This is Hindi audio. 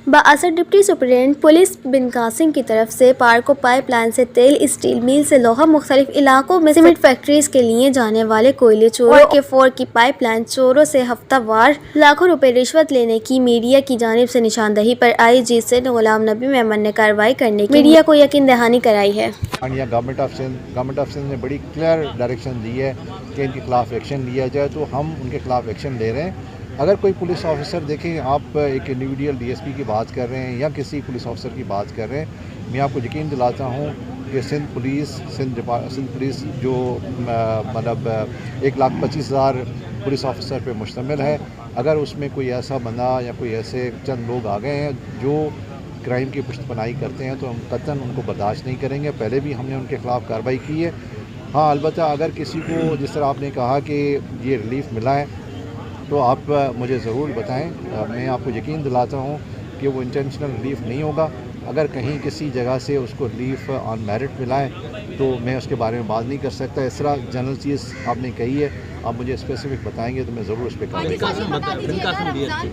बाअसर डिप्टी सुपरिटेंडेंट पुलिस बिन कासिम की तरफ से पार्को पाइपलाइन से तेल, स्टील मिल से लोहा, मुख्तलिफ इलाकों में सीमेंट फैक्ट्रीज के लिए जाने वाले कोयले चोरों के 4 की पाइपलाइन चोरों से हफ्तावार लाखों रुपए रिश्वत लेने की मीडिया की जानिब से निशानदही पर IG सिंध गुलाम नबी मेमन ने कार्रवाई करने की मीडिया को यकीन दहानी कराई है। गवर्नमेंट ऑफ सिंध ने बड़ी क्लियर डायरेक्शन दी है कि इनके खिलाफ एक्शन लिया जाए, तो हम उनके खिलाफ एक्शन ले रहे हैं। अगर कोई पुलिस ऑफिसर देखें, आप एक इंडिविजुअल DSP की बात कर रहे हैं या किसी पुलिस ऑफिसर की बात कर रहे हैं, मैं आपको यकीन दिलाता हूँ कि सिंध पुलिस जो मतलब 1,25,000 पुलिस ऑफिसर पे मुश्तमिल है, अगर उसमें कोई ऐसा बंदा या कोई ऐसे चंद लोग आ गए हैं जो क्राइम की पुष्टपनाही करते हैं, तो हम कतई उनको बर्दाश्त नहीं करेंगे। पहले भी हमने उनके खिलाफ कार्रवाई की है। हाँ, अलबत्ता अगर किसी को, जिस तरह आपने कहा कि ये रिलीफ मिला है, तो आप मुझे ज़रूर बताएं। मैं आपको यकीन दिलाता हूँ कि वो इंटेंशनल रिलीफ नहीं होगा। अगर कहीं किसी जगह से उसको रिलीफ ऑन मेरिट मिला है तो मैं उसके बारे में बात नहीं कर सकता। इस तरह जनरल चीज़ आपने कही है, आप मुझे स्पेसिफिक बताएंगे तो मैं ज़रूर उस पर कार्रवाई करूँगा।